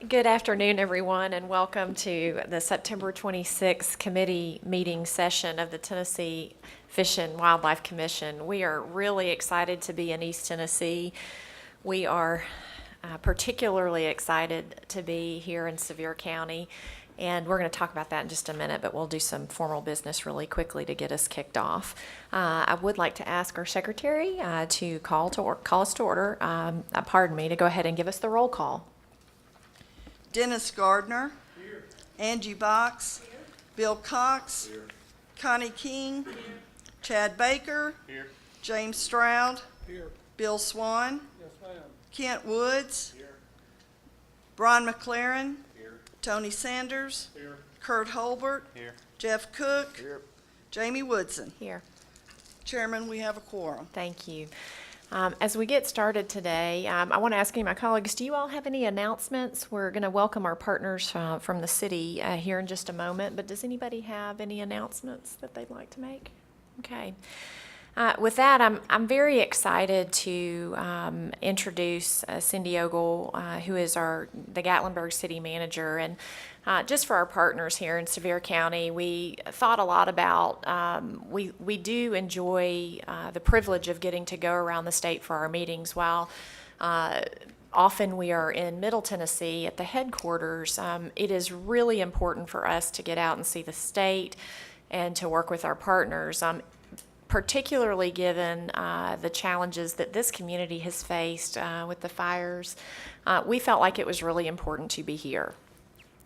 Good afternoon, everyone, and welcome to the September 26th committee meeting session of the Tennessee Fish and Wildlife Commission. We are really excited to be in East Tennessee. We are particularly excited to be here in Sevier County, and we're going to talk about that in just a minute, but we'll do some formal business really quickly to get us kicked off. I would like to ask our secretary to call us to order, to go ahead and give us the roll call. Dennis Gardner. Here. Angie Box. Here. Bill Cox. Here. Connie King. Here. Chad Baker. Here. James Stroud. Here. Bill Swan. Yes, ma'am. Kent Woods. Here. Brian McLaren. Here. Tony Sanders. Here. Kurt Holbert. Here. Jeff Cook. Here. Jamie Woodson. Here. Chairman, we have a quorum. Thank you. As we get started today, I want to ask any of my colleagues, do you all have any announcements? We're going to welcome our partners from the city here in just a moment, but does anybody have any announcements that they'd like to make? Okay. With that, I'm very excited to introduce Cindy Ogle, who is the Gatlinburg City Manager, and just for our partners here in Sevier County, we thought a lot about, we do enjoy the privilege of getting to go around the state for our meetings. While often we are in Middle Tennessee at the headquarters, it is really important for us to get out and see the state and to work with our partners. Particularly given the challenges that this community has faced with the fires, we felt like it was really important to be here.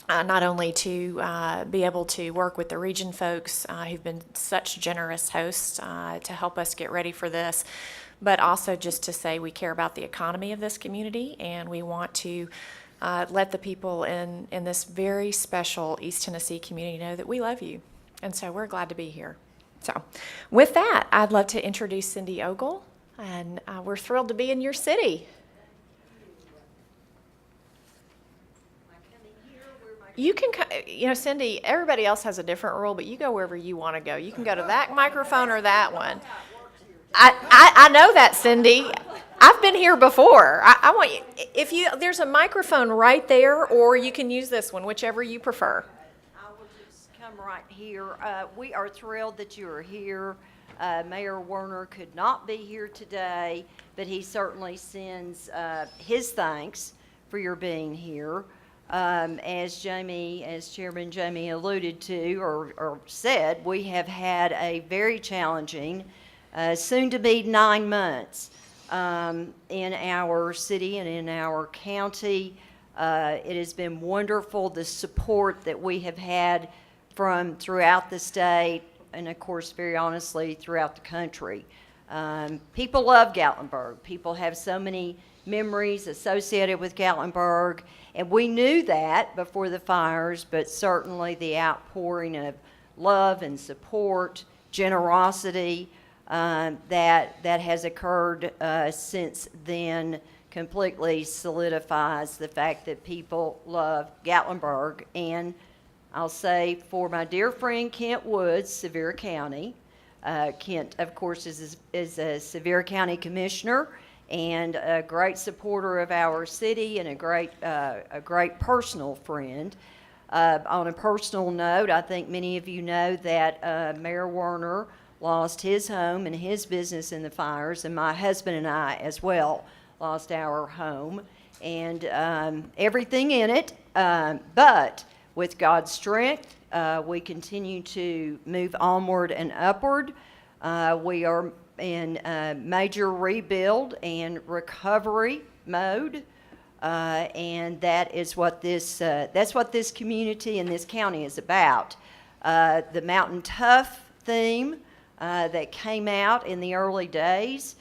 Not only to be able to work with the region folks who've been such generous hosts to help us get ready for this, but also just to say we care about the economy of this community and we want to let the people in this very special East Tennessee community know that we love you. And so we're glad to be here. So with that, I'd love to introduce Cindy Ogle, and we're thrilled to be in your city. You can, Cindy, everybody else has a different rule, but you go wherever you want to go. You can go to that microphone or that one. I know that, Cindy. I've been here before. I want you, there's a microphone right there, or you can use this one, whichever you prefer. Right here. We are thrilled that you are here. Mayor Werner could not be here today, but he certainly sends his thanks for your being here. As Chairman Jamie alluded to or said, we have had a very challenging, soon to be 9 months in our city and in our county. It has been wonderful, the support that we have had from throughout the state and, of course, very honestly, throughout the country. People love Gatlinburg. People have so many memories associated with Gatlinburg, and we knew that before the fires, but certainly the outpouring of love and support, generosity that has occurred since then completely solidifies the fact that people love Gatlinburg. And I'll say for my dear friend Kent Woods, Sevier County. Kent, of course, is a Sevier County Commissioner and a great supporter of our city and a great personal friend. On a personal note, I think many of you know that Mayor Werner lost his home and his business in the fires, and my husband and I as well lost our home and everything in it, but with God's strength, we continue to move onward and upward. We are in major rebuild and recovery mode, and that's what this community and this county is about. The Mountain Tough theme that came out in the early days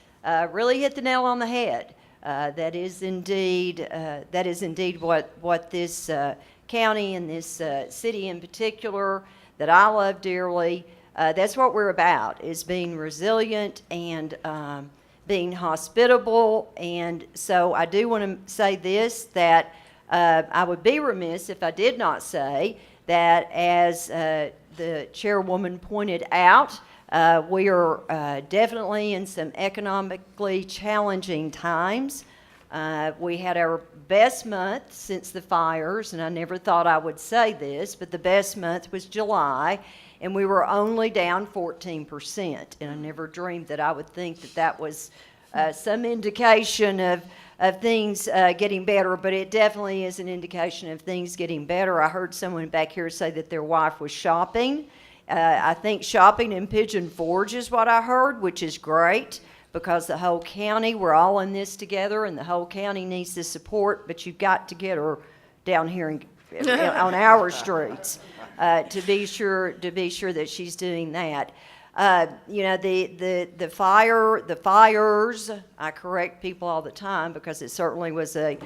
really hit the nail on the head. That is indeed what this county and this city in particular that I love dearly, that's what we're about, is being resilient and being hospitable. And so I do want to say this, that I would be remiss if I did not say that, as the chairwoman pointed out, we are definitely in some economically challenging times. We had our best month since the fires, and I never thought I would say this, but the best month was July, and we were only down 14%. And I never dreamed that I would think that that was some indication of things getting better, but it definitely is an indication of things getting better. I heard someone back here say that their wife was shopping. I think shopping in Pigeon Forge is what I heard, which is great, because the whole county, we're all in this together, and the whole county needs the support, but you've got to get her down here on our streets to be sure that she's doing that. You know, the fires, I correct people all the time because it certainly was a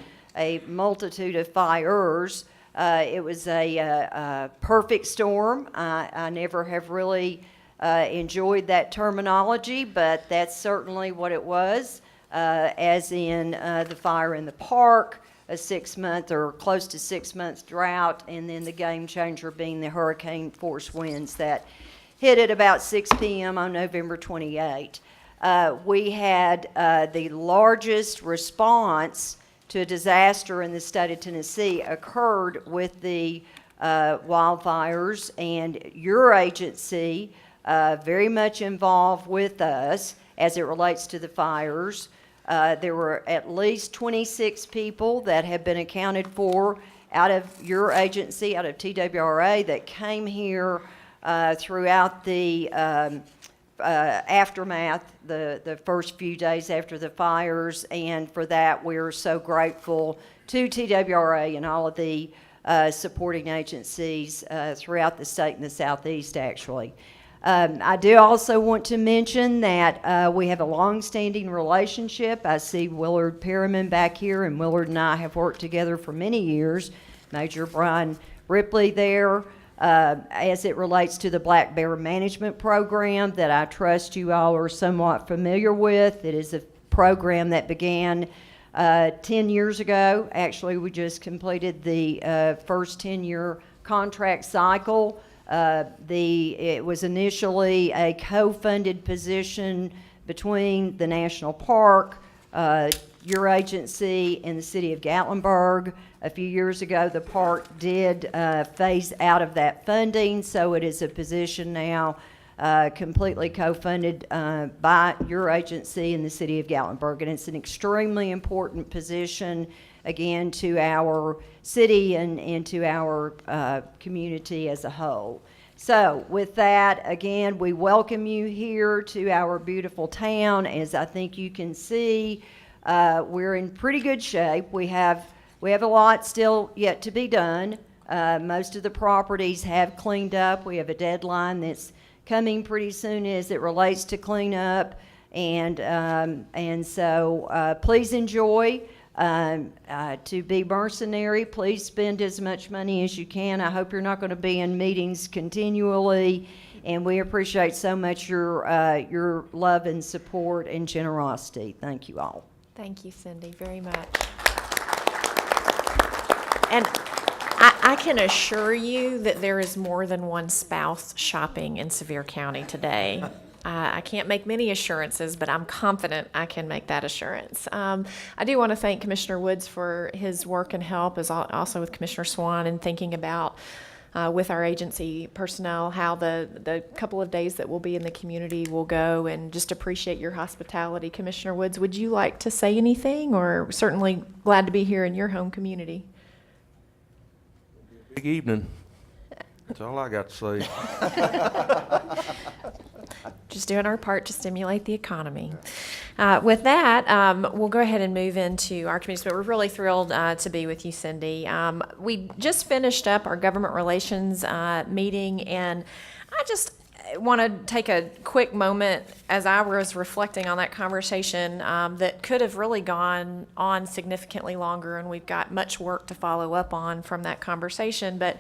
multitude of fires. It was a perfect storm. I never have really enjoyed that terminology, but that's certainly what it was, as in the fire in the park, a 6-month or close to 6-month drought, and then the game changer being the hurricane force winds that hit at about 6 p.m. on November 28. We had the largest response to a disaster in the state of Tennessee occurred with the wildfires, and your agency very much involved with us as it relates to the fires. There were at least 26 people that have been accounted for out of your agency, out of TWRA, that came here throughout the aftermath, the first few days after the fires, and for that we're so grateful to TWRA and all of the supporting agencies throughout the state and the Southeast, actually. I do also want to mention that we have a long-standing relationship. I see Willard Perriman back here, and Willard and I have worked together for many years. Major Brian Ripley there, as it relates to the Black Bear Management Program that I trust you all are somewhat familiar with. It is a program that began 10 years ago. Actually, we just completed the first 10-year contract cycle. It was initially a co-funded position between the national park, your agency, and the city of Gatlinburg. A few years ago, the park did phase out of that funding, so it is a position now completely co-funded by your agency and the city of Gatlinburg, and it's an extremely important position, again, to our city and to our community as a whole. So with that, again, we welcome you here to our beautiful town. As I think you can see, we're in pretty good shape. We have a lot still yet to be done. Most of the properties have cleaned up. We have a deadline that's coming pretty soon as it relates to cleanup, and so please enjoy. To be mercenary, please spend as much money as you can. I hope you're not going to be in meetings continually, and we appreciate so much your love and support and generosity. Thank you all. Thank you, Cindy, very much. And I can assure you that there is more than one spouse shopping in Sevier County today. I can't make many assurances, but I'm confident I can make that assurance. I do want to thank Commissioner Woods for his work and help, as also with Commissioner Swan, in thinking about with our agency personnel how the couple of days that we'll be in the community will go, and just appreciate your hospitality. Commissioner Woods, would you like to say anything, or certainly glad to be here in your home community? Big evening. That's all I got to say. Just doing our part to stimulate the economy. With that, we'll go ahead and move into our committees, but we're really thrilled to be with you, Cindy. We just finished up our government relations meeting, and I just want to take a quick moment as I was reflecting on that conversation that could have really gone on significantly longer, and we've got much work to follow up on from that conversation. But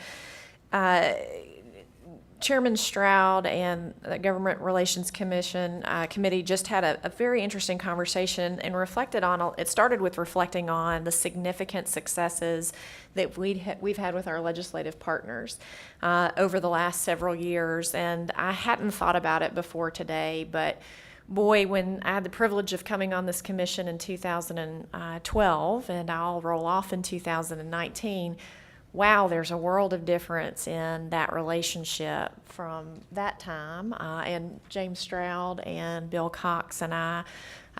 Chairman Stroud and the Government Relations Committee just had a very interesting conversation and reflected on, it started with reflecting on the significant successes that we've had with our legislative partners over the last several years. And I hadn't thought about it before today, but boy, when I had the privilege of coming on this commission in 2012, and I'll roll off in 2019, wow, there's a world of difference in that relationship from that time. And James Stroud and Bill Cox and I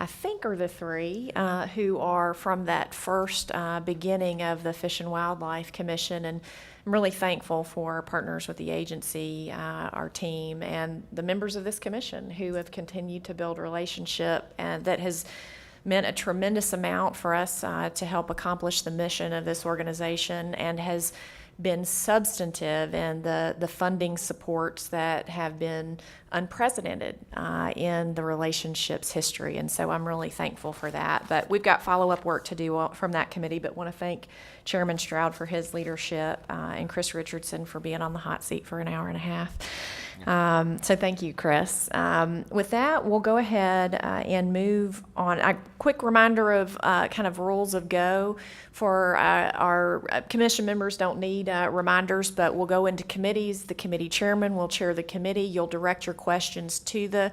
think are the three who are from that first beginning of the Fish and Wildlife Commission. And I'm really thankful for our partners with the agency, our team, and the members of this commission who have continued to build relationship, and that has meant a tremendous amount for us to help accomplish the mission of this organization, and has been substantive in the funding supports that have been unprecedented in the relationship's history. And so I'm really thankful for that. But we've got follow-up work to do from that committee, but want to thank Chairman Stroud for his leadership and Chris Richardson for being on the hot seat for an hour and a half. So thank you, Chris. With that, we'll go ahead and move on. A quick reminder of kind of rules of go for our commission members. Don't need reminders, but we'll go into committees. The committee chairman will chair the committee. You'll direct your questions to the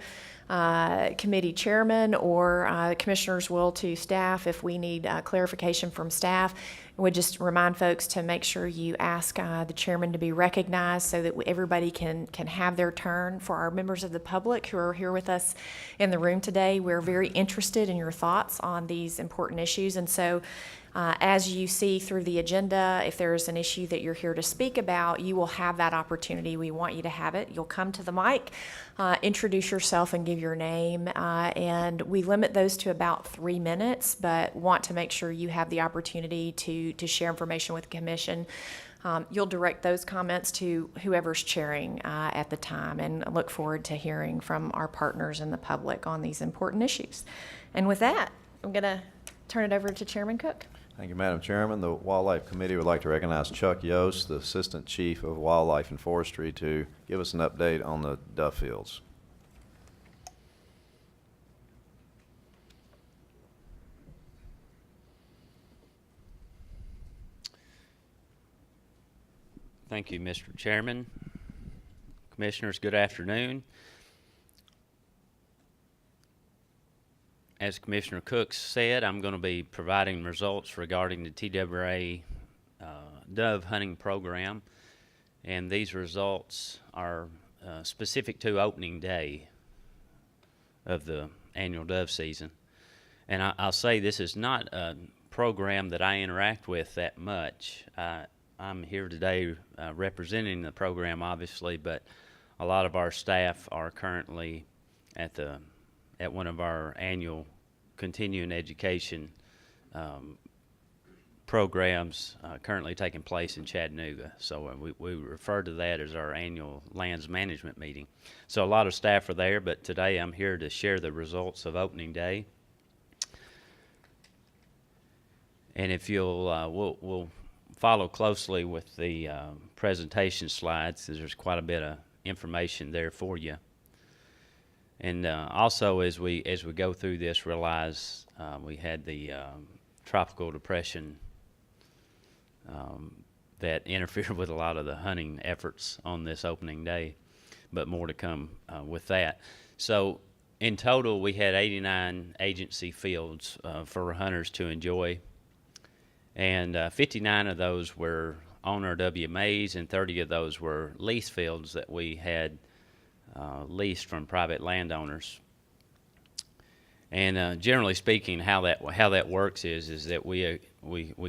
committee chairman, or the commissioners will to staff if we need clarification from staff. We just remind folks to make sure you ask the chairman to be recognized so that everybody can have their turn. For our members of the public who are here with us in the room today, we're very interested in your thoughts on these important issues. And so as you see through the agenda, if there's an issue that you're here to speak about, you will have that opportunity. We want you to have it. You'll come to the mic, introduce yourself and give your name, and we limit those to about 3 minutes, but want to make sure you have the opportunity to share information with the commission. You'll direct those comments to whoever's chairing at the time, and look forward to hearing from our partners and the public on these important issues. And with that, I'm going to turn it over to Chairman Cook. Thank you, Madam Chairman. The Wildlife Committee would like to recognize Chuck Yost, the Assistant Chief of Wildlife and Forestry, to give us an update on the dove fields. Thank you, Mr. Chairman. Commissioners, good afternoon. As Commissioner Cook said, I'm going to be providing results regarding the TWRA dove hunting program, and these results are specific to opening day of the annual dove season. And I'll say this is not a program that I interact with that much. I'm here today representing the program, obviously, but a lot of our staff are currently at one of our annual continuing education programs currently taking place in Chattanooga. So we refer to that as our annual lands management meeting. So a lot of staff are there, but today I'm here to share the results of opening day. And if you'll, we'll follow closely with the presentation slides, because there's quite a bit of information there for you. And also, as we go through this, realize we had the tropical depression that interfered with a lot of the hunting efforts on this opening day, but more to come with that. So in total, we had 89 agency fields for hunters to enjoy, and 59 of those were owner WMAs, and 30 of those were lease fields that we had leased from private landowners. And generally speaking, how that works is that we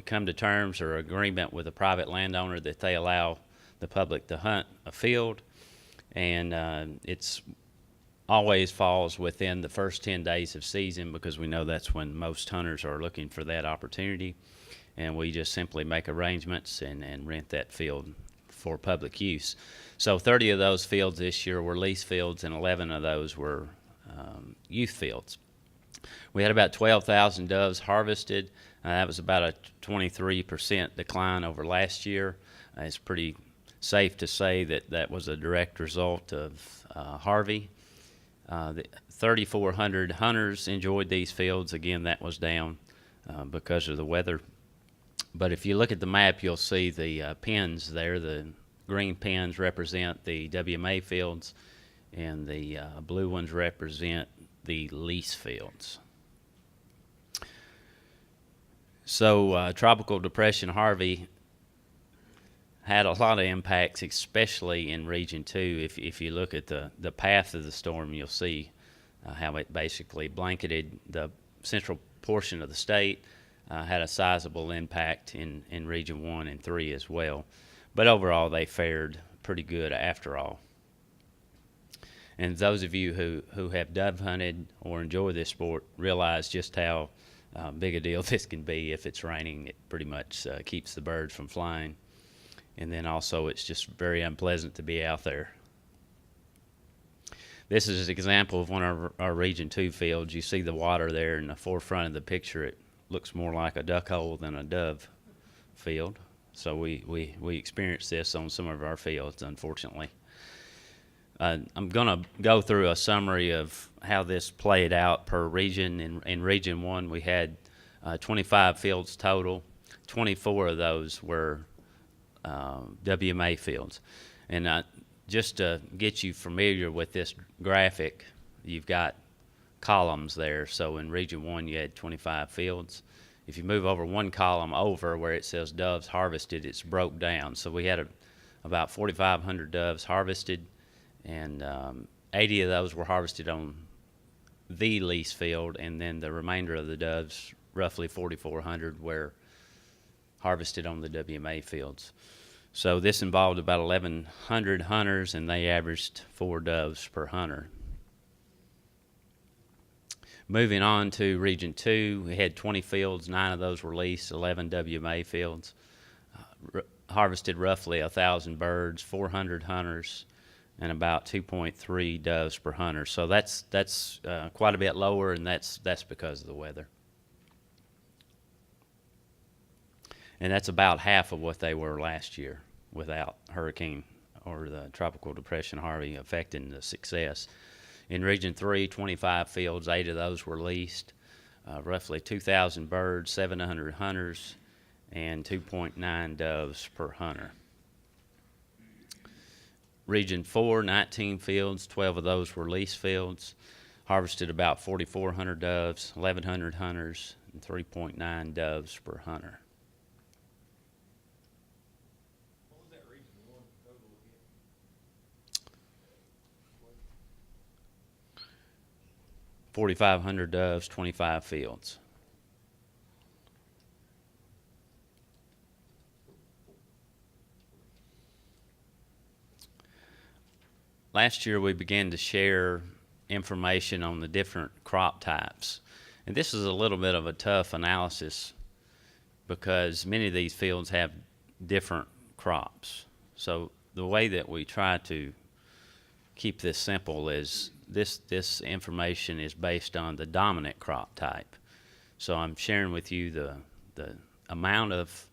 come to terms or agreement with a private landowner that they allow the public to hunt a field, and it's always falls within the first 10 days of season, because we know that's when most hunters are looking for that opportunity, and we just simply make arrangements and rent that field for public use. So 30 of those fields this year were lease fields, and 11 of those were youth fields. We had about 12,000 doves harvested. That was about a 23% decline over last year. It's pretty safe to say that that was a direct result of Harvey. The 3,400 hunters enjoyed these fields. Again, that was down because of the weather. But if you look at the map, you'll see the pins there. The green pins represent the WMA fields, and the blue ones represent the lease fields. So Tropical Depression Harvey had a lot of impacts, especially in Region 2. If you look at the path of the storm, you'll see how it basically blanketed the central portion of the state, had a sizable impact in Region 1 and 3 as well. But overall, they fared pretty good after all. And those of you who have dove hunted or enjoy this sport realize just how big a deal this can be. If it's raining, it pretty much keeps the birds from flying. And then also it's just very unpleasant to be out there. This is an example of one of our Region 2 fields. You see the water there in the forefront of the picture. It looks more like a duck hole than a dove field. So we experienced this on some of our fields, unfortunately. I'm going to go through a summary of how this played out per region. In Region 1, we had 25 fields total. 24 of those were WMA fields. And just to get you familiar with this graphic, you've got columns there. So in Region 1, you had 25 fields. If you move over one column over where it says doves harvested, it's broke down. So we had about 4,500 doves harvested, and 80 of those were harvested on the lease field, and then the remainder of the doves, roughly 4,400, were harvested on the WMA fields. So this involved about 1,100 hunters, and they averaged 4 doves per hunter. Moving on to Region 2, we had 20 fields. 9 of those were leased, 11 WMA fields. Harvested roughly 1,000 birds, 400 hunters, and about 2.3 doves per hunter. So that's quite a bit lower, and that's because of the weather. And that's about half of what they were last year without Hurricane or the Tropical Depression Harvey affecting the success. In Region 3, 25 fields, 8 of those were leased, roughly 2,000 birds, 700 hunters, and 2.9 doves per hunter. Region 4, 19 fields, 12 of those were lease fields, harvested about 4,400 doves, 1,100 hunters, and 3.9 doves per hunter. 4,500 doves, 25 fields. Last year we began to share information on the different crop types. And this is a little bit of a tough analysis because many of these fields have different crops. So the way that we try to keep this simple is this information is based on the dominant crop type. So I'm sharing with you the amount of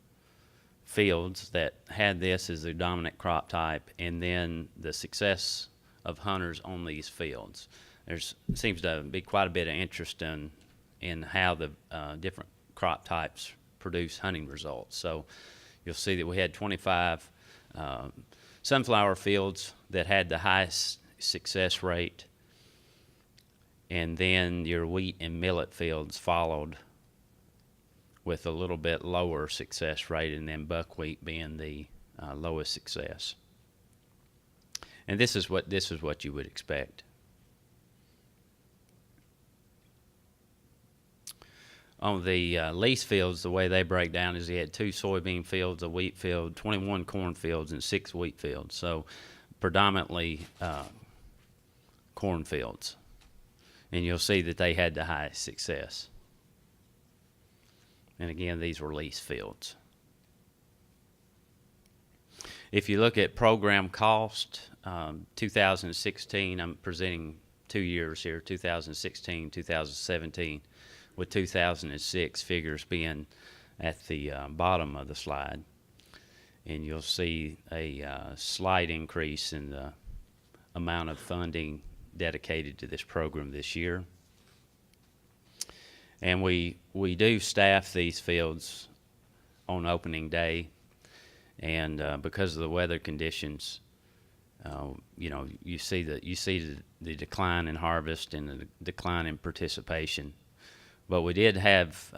fields that had this as their dominant crop type, and then the success of hunters on these fields. Seems to be quite a bit of interest in how the different crop types produce hunting results. So you'll see that we had 25 sunflower fields that had the highest success rate, and then your wheat and millet fields followed with a little bit lower success rate, and then buckwheat being the lowest success. And this is what you would expect. On the lease fields, the way they break down is you had 2 soybean fields, a wheat field, 21 corn fields, and 6 wheat fields. So predominantly corn fields. And you'll see that they had the highest success. And again, these were lease fields. If you look at program cost, 2016, I'm presenting 2 years here, 2016, 2017, with 2006 figures being at the bottom of the slide. And you'll see a slight increase in the amount of funding dedicated to this program this year. And we do staff these fields on opening day, and because of the weather conditions, you see the decline in harvest and the decline in participation. But we did have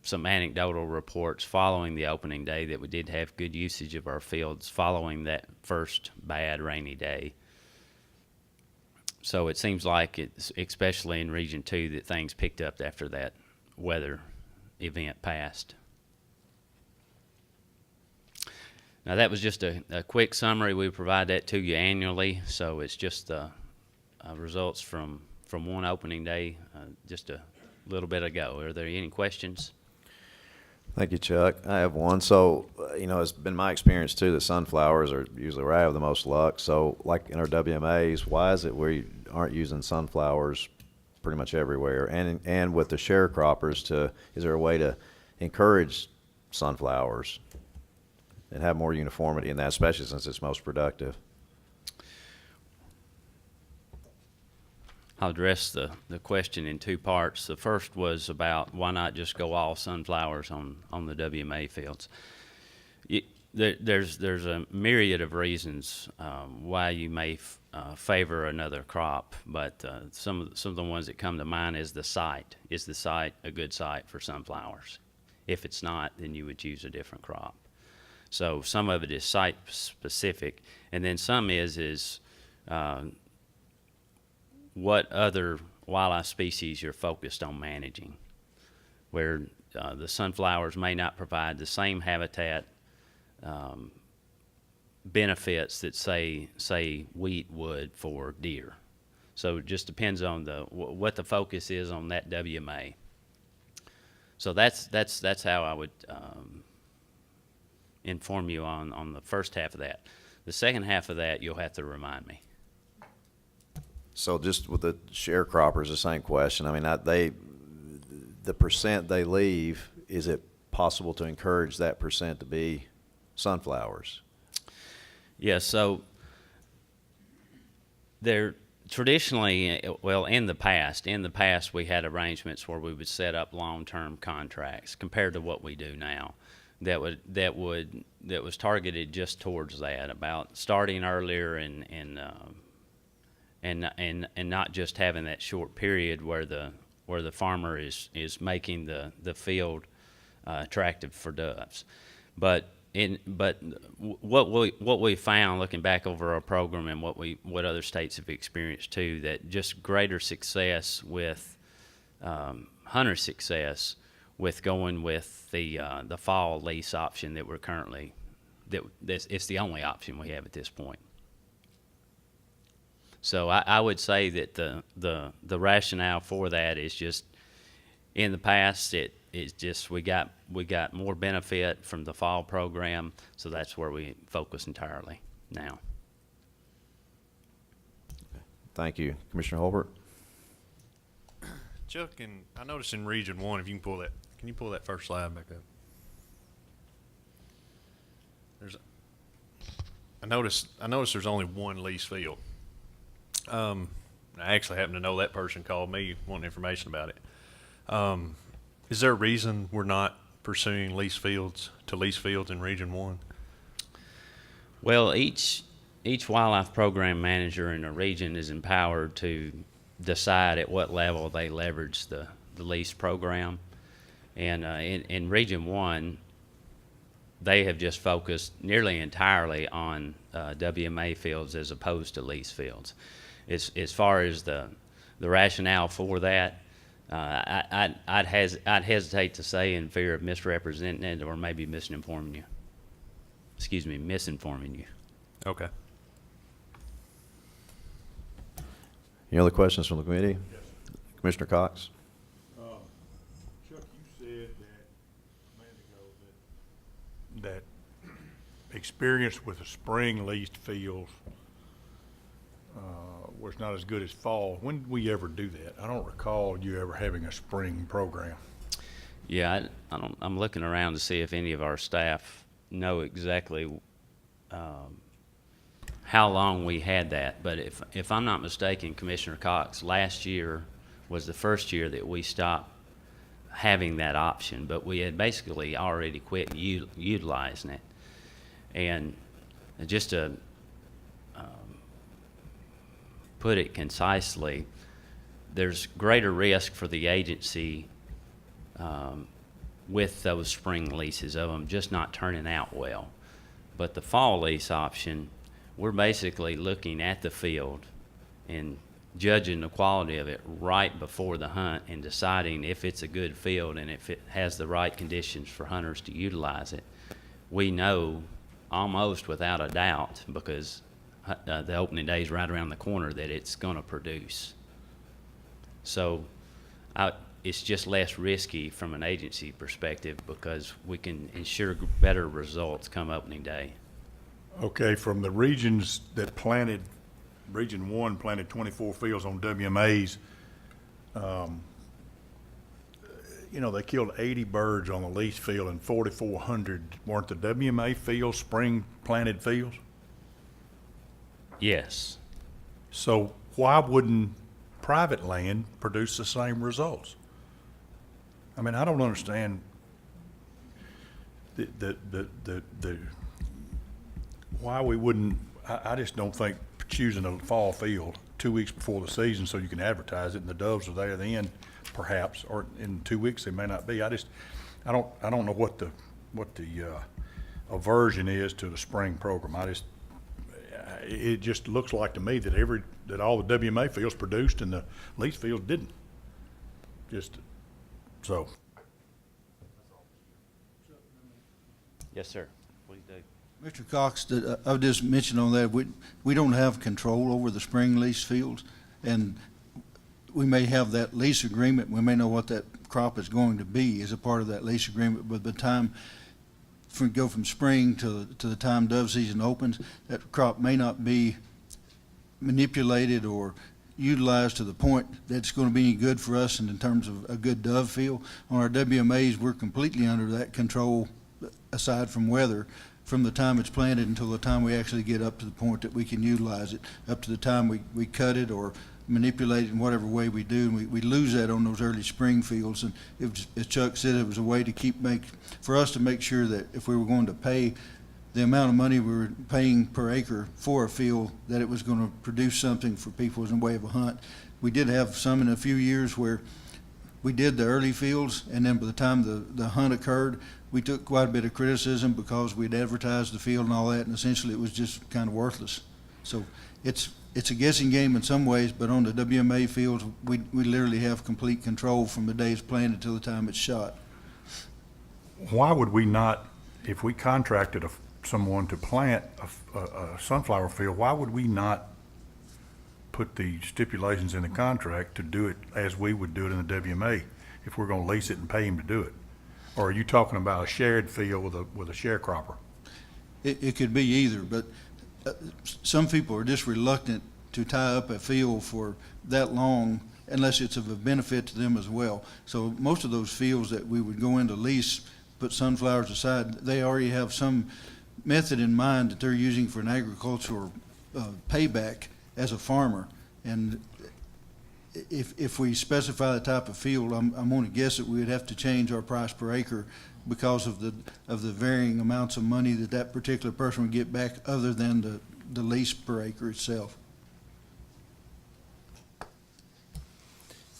some anecdotal reports following the opening day that we did have good usage of our fields following that first bad rainy day. So it seems like it's, especially in Region 2, that things picked up after that weather event passed. Now that was just a quick summary. We provide that to you annually, so it's just the results from one opening day just a little bit ago. Are there any questions? Thank you, Chuck. I have one. So, it's been my experience too that sunflowers are usually where I have the most luck. So, like in our WMAs, why is it we aren't using sunflowers pretty much everywhere? And with the sharecroppers, is there a way to encourage sunflowers and have more uniformity in that, especially since it's most productive? I'll address the question in two parts. The first was about why not just go all sunflowers on the WMA fields. There's a myriad of reasons why you may favor another crop, but some of the ones that come to mind is the site. Is the site a good site for sunflowers? If it's not, then you would choose a different crop. So some of it is site specific, and then some is what other wildlife species you're focused on managing, where the sunflowers may not provide the same habitat benefits that say wheat would for deer. So it just depends on what the focus is on that WMA. So that's how I would inform you on the first half of that. The second half of that, you'll have to remind me. So just with the sharecroppers, the same question. I mean, the percent they leave, is it possible to encourage that percent to be sunflowers? Yeah, so there traditionally, well, in the past we had arrangements where we would set up long-term contracts compared to what we do now. That was targeted just towards that, about starting earlier and not just having that short period where the farmer is making the field attractive for doves. But what we found looking back over our program and what other states have experienced too, that just greater success with hunter success with going with the fall lease option that we're currently it's the only option we have at this point. So I would say that the rationale for that is just in the past it's just we got more benefit from the fall program, so that's where we focus entirely now. Thank you. Commissioner Holbert? Chuck, and I noticed in Region 1, if you can you pull that first slide back up? I noticed there's only one lease field. I actually happen to know that person called me wanting information about it. Is there a reason we're not pursuing lease fields in Region 1? Well, each wildlife program manager in a region is empowered to decide at what level they leverage the lease program. And in Region 1, they have just focused nearly entirely on WMA fields as opposed to lease fields. As far as the rationale for that, I'd hesitate to say in fear of misrepresenting it or maybe misinforming you. Okay. Any other questions from the committee? Yes. Commissioner Cox? Chuck, you said that a minute ago that experience with the spring leased fields was not as good as fall. When did we ever do that? I don't recall you ever having a spring program. Yeah, I'm looking around to see if any of our staff know exactly how long we had that. But if I'm not mistaken, Commissioner Cox, last year was the first year that we stopped having that option. But we had basically already quit utilizing it. And just to put it concisely, there's greater risk for the agency with those spring leases of them just not turning out well. But the fall lease option, we're basically looking at the field and judging the quality of it right before the hunt and deciding if it's a good field and if it has the right conditions for hunters to utilize it. We know almost without a doubt, because the opening day is right around the corner, that it's going to produce. So it's just less risky from an agency perspective because we can ensure better results come opening day. Okay, from the regions that planted, Region 1 planted 24 fields on WMAs, you know, they killed 80 birds on the lease field and 4,400 weren't the WMA fields spring planted fields? Yes. So why wouldn't private land produce the same results? I mean, I don't understand the why we wouldn't, I just don't think choosing a fall field 2 weeks before the season so you can advertise it and the doves are there then perhaps, or in 2 weeks they may not be. I don't know what the aversion is to the spring program. It just looks like to me that all the WMA fields produced and the lease fields didn't. Just so. Yes, sir. Please do. Mr. Cox, I would just mention on that, we don't have control over the spring lease fields, and we may have that lease agreement, we may know what that crop is going to be as a part of that lease agreement, but by the time go from spring to the time dove season opens, that crop may not be manipulated or utilized to the point that it's going to be any good for us in terms of a good dove field. On our WMAs, we're completely under that control, aside from weather, from the time it's planted until the time we actually get up to the point that we can utilize it, up to the time we cut it or manipulate it in whatever way we do. And we lose that on those early spring fields. And it was, as Chuck said, it was a way to for us to make sure that if we were going to pay the amount of money we were paying per acre for a field, that it was going to produce something for people as a way of a hunt. We did have some in a few years where we did the early fields, and then by the time the hunt occurred, we took quite a bit of criticism because we'd advertised the field and all that, and essentially it was just kind of worthless. So it's a guessing game in some ways, but on the WMA fields, we literally have complete control from the day it's planted till the time it's shot. Why would we not, if we contracted someone to plant a sunflower field, why would we not put the stipulations in the contract to do it as we would do it in the WMA if we're going to lease it and pay him to do it? Or are you talking about a shared field with a sharecropper? It could be either, but some people are just reluctant to tie up a field for that long unless it's of a benefit to them as well. So most of those fields that we would go into lease, put sunflowers aside, they already have some method in mind that they're using for an agricultural payback as a farmer. And if we specify the type of field, I'm going to guess that we would have to change our price per acre because of the varying amounts of money that particular person would get back other than the lease per acre itself.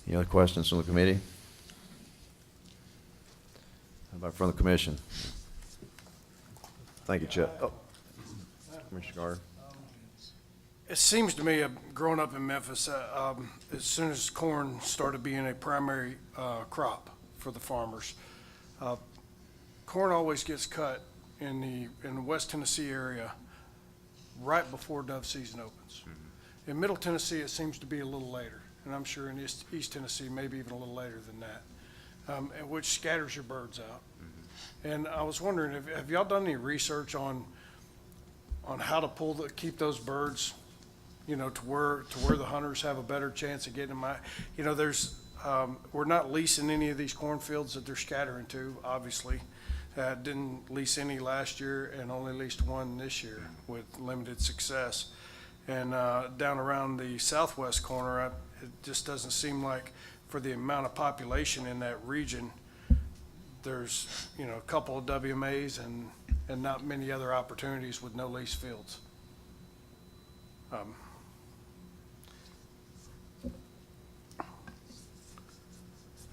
Any other questions from the committee? How about from the commission? Thank you, Chuck. Oh, Commissioner Carter. It seems to me, growing up in Memphis, as soon as corn started being a primary crop for the farmers, corn always gets cut in the West Tennessee area right before dove season opens. Mm-hmm. In Middle Tennessee, it seems to be a little later, and I'm sure in East Tennessee, maybe even a little later than that, which scatters your birds out. Mm-hmm. And I was wondering, have y'all done any research on how to keep those birds, you know, to where the hunters have a better chance of getting them out? You know, we're not leasing any of these cornfields that they're scattering to, obviously. Didn't lease any last year and only leased one this year with limited success. And down around the southwest corner, it just doesn't seem like, for the amount of population in that region, there's, you know, a couple of WMAs and not many other opportunities with no lease fields.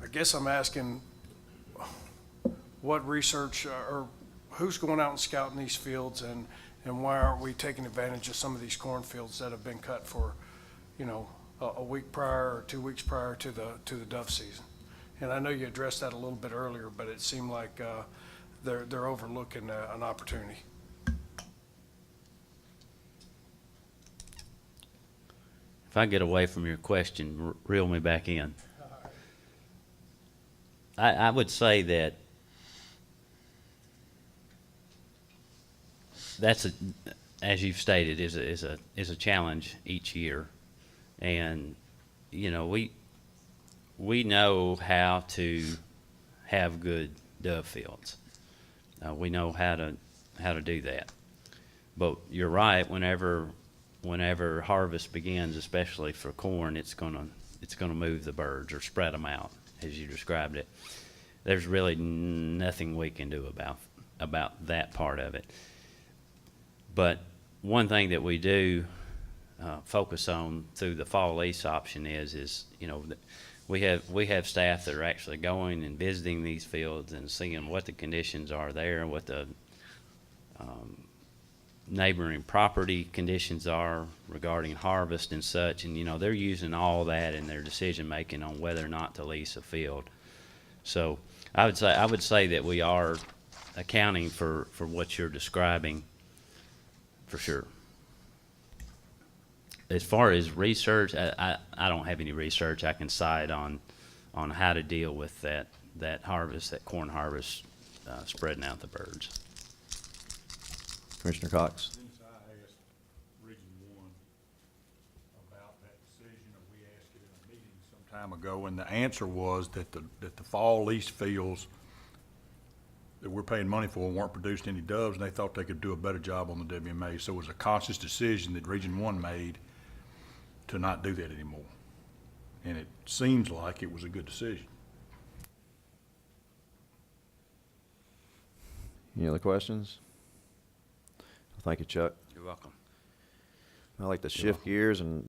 I guess I'm asking what research or who's going out and scouting these fields, and why aren't we taking advantage of some of these cornfields that have been cut for, you know, a week prior or 2 weeks prior to the dove season? And I know you addressed that a little bit earlier, but it seemed like they're overlooking an opportunity. If I get away from your question, reel me back in. I would say that that's as you've stated, is a challenge each year, and you know we know how to have good dove fields. We know how to do that. But you're right. Whenever harvest begins, especially for corn, it's gonna move the birds or spread them out, as you described it. There's really nothing we can do about that part of it. But one thing that we do focus on through the fall lease option is you know, we have staff that are actually going and visiting these fields and seeing what the conditions are there and what the neighboring property conditions are regarding harvest and such, and you know, they're using all that in their decision making on whether or not to lease a field. So I would say that we are accounting for what you're describing for sure. As far as research, I don't have any research I can cite on how to deal with that harvest, that corn harvest, spreading out the birds. Commissioner Cox? Since I asked Region 1 about that decision, or we asked it in a meeting some time ago, and the answer was that the fall lease fields that we're paying money for weren't producing any doves, and they thought they could do a better job on the WMA. So it was a conscious decision that Region 1 made to not do that anymore. And it seems like it was a good decision. Any other questions? Thank you, Chuck. You're welcome. I'd like to shift gears and